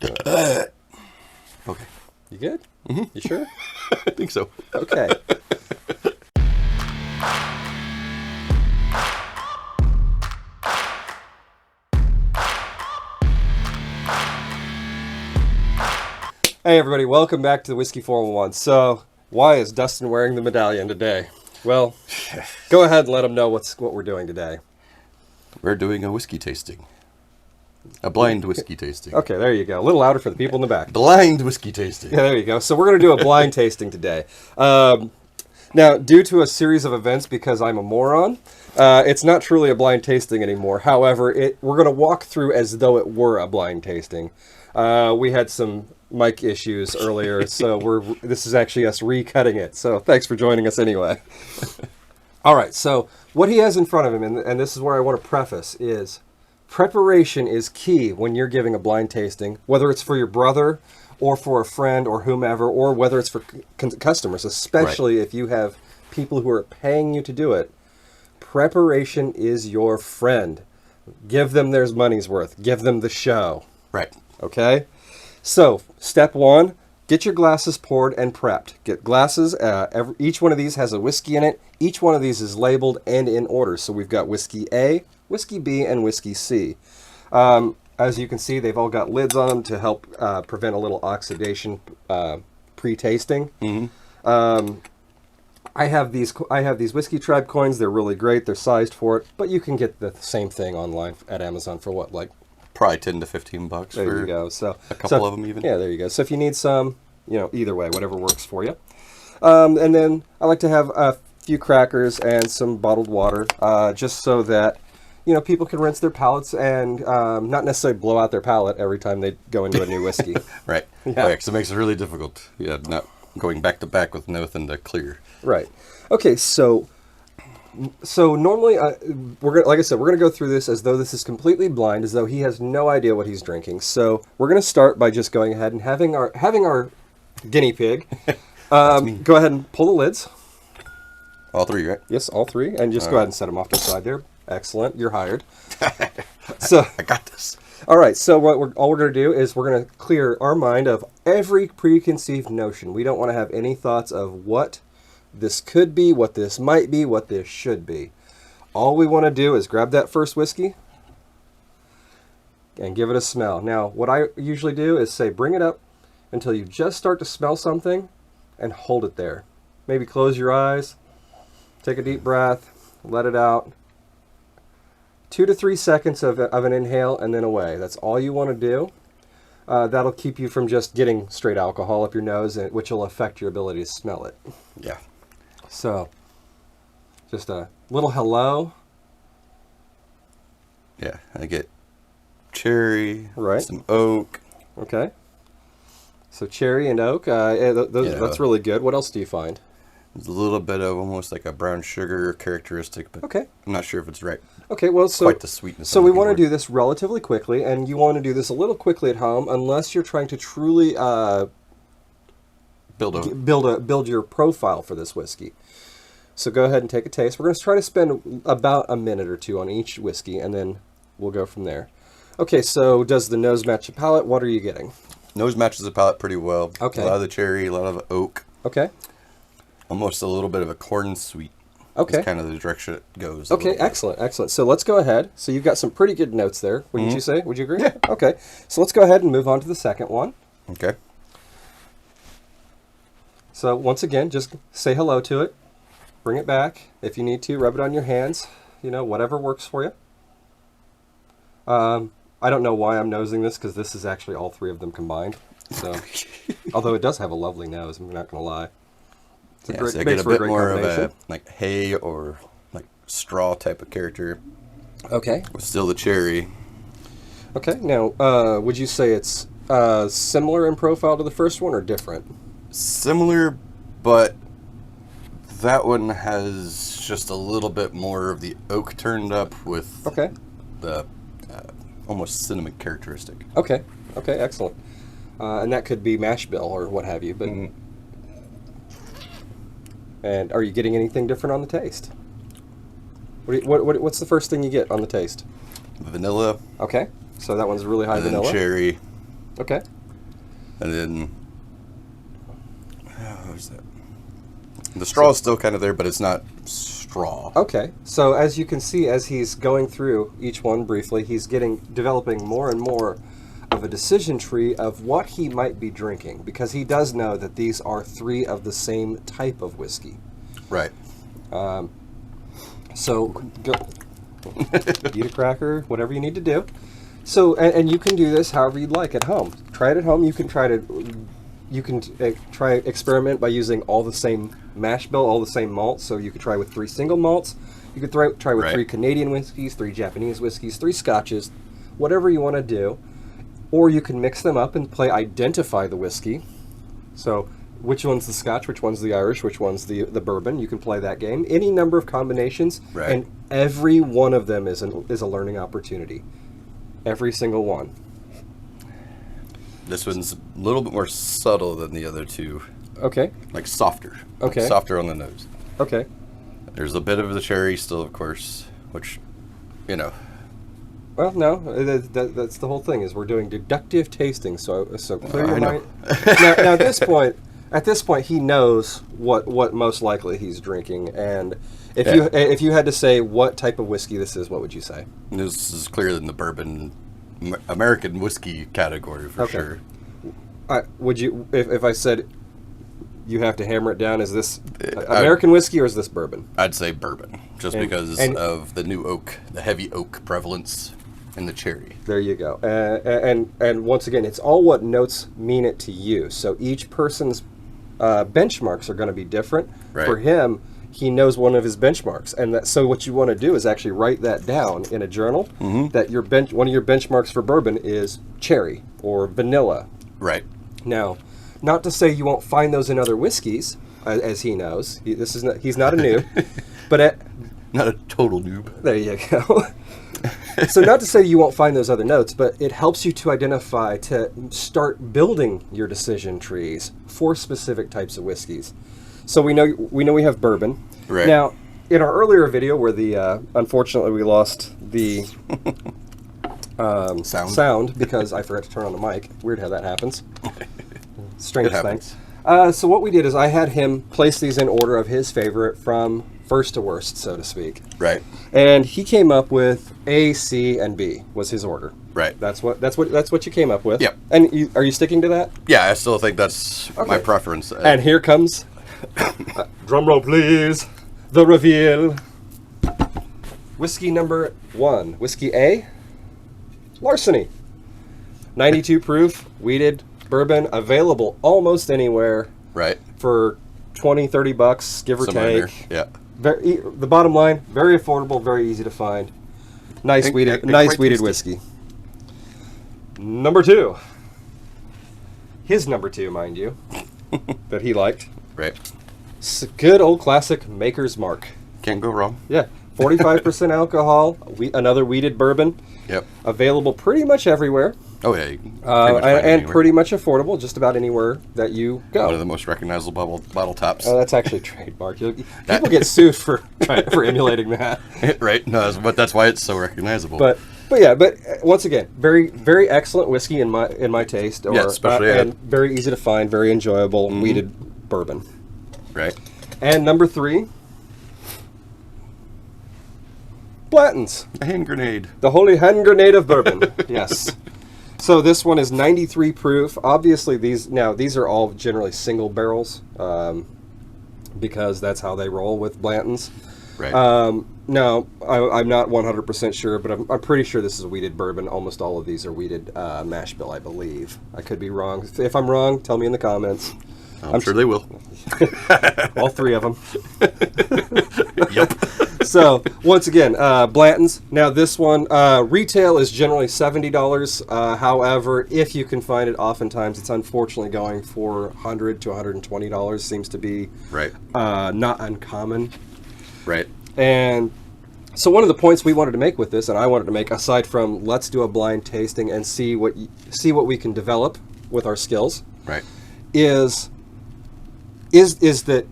Okay. You good? Mm-hmm. You sure? I think so. Okay. Hey everybody, welcome back to the Whiskey 411. So, why is Dustin wearing the medallion today? Well, go ahead and let him know what we're doing today. We're doing a whiskey tasting. A blind whiskey tasting. Okay, there you go. A little louder for the people in the back. Blind whiskey tasting. Yeah, there you go. So we're going to do a blind tasting today. Now, due to a series of events, because I'm a moron, it's not truly a blind tasting anymore. However, we're going to walk through as though it were a blind tasting. We had some mic issues earlier, so this is actually us recutting it. So thanks for joining us anyway. All right, so what he has in front of him, and this is where I want to preface, is preparation is key when you're giving a blind tasting, whether it's for your brother or for a friend or whomever, or whether it's for customers, especially if you have people who are paying you to do it. Preparation is your friend. Give them their money's worth. Give them the show. Right. Okay? So, step one, get your glasses poured and prepped. Get glasses. Each one of these has a whiskey in it. Each one of these is labeled and in order. So we've got whiskey A, whiskey B, and whiskey C. As you can see, they've all got lids on them to help prevent a little oxidation pre-tasting. Mm-hmm. I have these Whiskey Tribe coins. They're really great. They're sized for it, but you can get the same thing online at Amazon for what, like probably $10 to $15 there for you go. So a couple of them even. Yeah, there you go. So if you need some, either way, whatever works for you. And then I like to have a few crackers and some bottled water, just so that people can rinse their palates and not necessarily blow out their palate every time they go into a new whiskey. Right. Yeah. Right, 'cause it makes it really difficult. Yeah, not going back to back with nothing to clear. Right. Okay, so normally, like I said, we're going to go through this as though this is completely blind, as though he has no idea what he's drinking. So we're going to start by just going ahead and having our guinea pig. Go ahead and pull the lids. All three, right? Yes, all three, and just go ahead and set them off to the side there. Excellent, you're hired. So I got this. all right, so all we're going to do is we're going to clear our mind of every preconceived notion. We don't want to have any thoughts of what this could be, what this might be, what this should be. All we want to do is grab that first whiskey and give it a smell. Now, what I usually do is say bring it up until you just start to smell something and hold it there. Maybe close your eyes, take a deep breath, let it out. 2 to 3 seconds of an inhale and then away. That's all you want to do. That'll keep you from just getting straight alcohol up your nose, which will affect your ability to smell it. Yeah. So, just a little hello. Yeah, I get cherry, Right. some oak. Okay. So cherry and oak, that's really good. What else do you find? There's a little bit of almost like a brown sugar characteristic, but Okay. I'm not sure if it's right. Okay, well, so Quite the sweetness. So I'm we looking want to for. do this relatively quickly, and you want to do this a little quickly at home, unless you're trying to truly build your profile for this whiskey. So go ahead and take a taste. We're going to try to spend about a minute or two on each whiskey, and then we'll go from there. Okay, so does the nose match the palate? What are you getting? Nose matches the palate pretty well. Okay. A lot of the cherry, a lot of the oak. Okay. Almost a little bit of a corn sweet. Okay. That's kind of the direction it goes. Okay, excellent. So let's go ahead. So you've got some pretty good notes there, wouldn't you say? Would you agree? Yeah. Okay, so let's go ahead and move on to the second one. Okay. So once again, just say hello to it. Bring it back. If you need to, rub it on your hands. Whatever works for you. I don't know why I'm nosing this, because this is actually all three of them combined. So, although it does have a lovely nose, I'm not going to lie. So I get a bit more of a like hay or like straw type of character. Okay. With still the cherry. Okay. Now, would you say it's similar in profile to the first one or different? Similar, but that one has just a little bit more of the oak turned up with the almost cinnamon characteristic. Okay. Okay. Excellent. And that could be mash bill or what have you, but. Mm-hmm. And are you getting anything different on the taste? What's the first thing you get on the taste? Vanilla. Okay, so that one's really high and then vanilla. Cherry. Okay. And then, what is that? The straw is still kind of there, but it's not straw. Okay. So as you can see, as he's going through each one briefly, he's developing more and more of a decision tree of what he might be drinking, because he does know that these are 3 of the same type of whiskey. Right. So go, eat a cracker, whatever you need to do. So, and you can do this however you'd like at home. Try it at home. You can try experiment by using all the same mash bill, all the same malts. So you could try with 3 single malts. You could try with 3 Canadian whiskeys, 3 Japanese whiskeys, 3 scotches, whatever you want to do. Or you can mix them up and play identify the whiskey. So which one's the Scotch, which one's the Irish, which one's the bourbon. You can play that game. Any number of combinations, and every one of them is a learning opportunity. Every single one. This one's a little bit more subtle than the other 2. Okay. Like softer. Okay. Like softer on the nose. Okay. There's a bit of the cherry still, of course, which, you know. Well, no, that's the whole thing. Is we're doing deductive tasting. So clear your mind. Now at this point, he knows what most likely he's drinking, and if you had to say what type of whiskey this is, what would you say? This is clearer than the bourbon American whiskey category for sure. Would you, if I said you have to hammer it down, is this American whiskey or is this bourbon? I'd say bourbon, just because of the new oak, the heavy oak prevalence in the cherry. There you go. And once again, it's all what notes mean it to you. So each person's benchmarks are going to be different. Right. For him, he knows one of his benchmarks, and so what you want to do is actually write that down in a journal. That one of your benchmarks for bourbon is cherry or vanilla. Right. Now, not to say you won't find those in other whiskeys, as he knows. He's not a noob, but not a total noob. There you go. So not to say you won't find those other notes, but it helps you to identify, to start building your decision trees for specific types of whiskeys. So we know we have bourbon. Right. Now, in our earlier video where unfortunately we lost the sound because I forgot to turn on the mic. Weird how that happens. Strange thing. So what we did is I had him place these in order of his favorite from first to worst, so to speak. Right. And he came up with A, C, and B was his order. Right. That's what you came up with. Yep. And are you sticking to that? Yeah, I still think that's my preference. And here comes, drum roll please, the reveal. Whiskey number 1, whiskey A, Larceny. 92 proof, wheated bourbon, available almost anywhere. Right. For $20-$30, give or take. Yeah. The bottom line, very affordable, very easy to find. Nice wheated whiskey. Number 2. His number 2, mind you, that he liked. Right. Good old classic Maker's Mark. Can't go wrong. Yeah. 45% alcohol, another wheated bourbon. Yep. Available pretty much everywhere. Oh yeah, and pretty much affordable, just about anywhere that you go. One of the most recognizable bottle tops. Oh, that's actually trademark. People get sued for emulating that. Right? No, but that's why it's so recognizable. But once again, very very excellent whiskey in my taste. Especially and very easy to find, very enjoyable wheated bourbon. Right. And number 3. Blanton's. A hand grenade. The holy hand grenade of bourbon. Yes. So this one is 93 proof. Obviously, these are all generally single barrels because that's how they roll with Blanton's. Right. Now, I'm not 100% sure, but I'm pretty sure this is a wheated bourbon. Almost all of these are wheated mash bill, I believe. I could be wrong. If I'm wrong, tell me in the comments. I'm sure they will. All 3 of them. Yep. So, once again, Blanton's. Now, this one, retail is generally $70. However, if you can find it, oftentimes it's unfortunately going for $100 to $120. Seems to be not uncommon. Right. And so one of the points we wanted to make with this, and I wanted to make, aside from let's do a blind tasting and see what we can develop with our skills, right, is that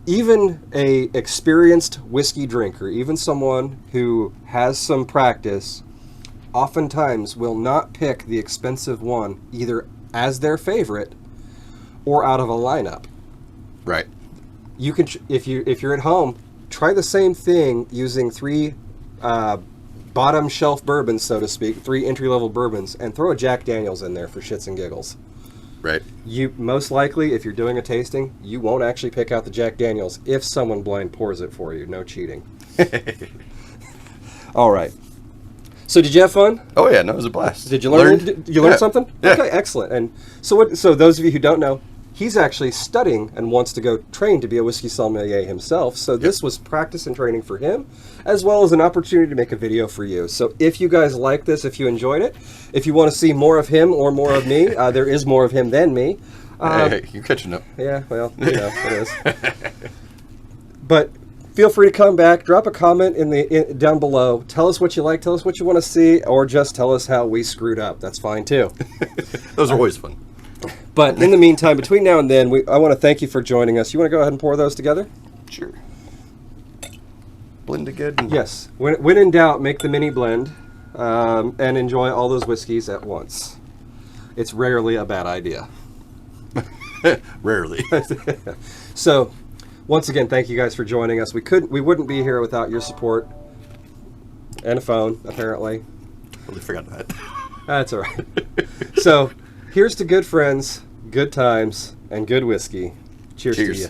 even a experienced whiskey drinker, even someone who has some practice, oftentimes will not pick the expensive one either as their favorite or out of a lineup. Right. You can, if you're at home, try the same thing using 3 bottom shelf bourbons, so to speak, 3 entry-level bourbons, and throw a Jack Daniels in there for shits and giggles. Right. You most likely, if you're doing a tasting, you won't actually pick out the Jack Daniels if someone blind pours it for you. No cheating. All right. So did you have fun? Oh yeah, no, it was a blast. Did you learn? Did you learn something? Yeah. Okay, excellent. And so those of you who don't know, he's actually studying and wants to go train to be a whiskey sommelier himself. So this was practice and training for him, as well as an opportunity to make a video for you. So if you guys like this, if you enjoyed it, if you want to see more of him or more of me, there is more of him than me. Hey, you're catching up. Yeah, well, it is. But feel free to come back, drop a comment down below. Tell us what you like, tell us what you want to see, or just tell us how we screwed up. That's fine too. Those are always fun. But in the meantime, between now and then, I want to thank you for joining us. You want to go ahead and pour those together? Sure. Blend it good. Yes. When in doubt, make the mini blend and enjoy all those whiskeys at once. It's rarely a bad idea. Rarely. So, once again, thank you guys for joining us. We wouldn't be here without your support and a phone, apparently. Really forgot that. That's all right. So, here's to good friends, good times, and good whiskey. Cheers to you.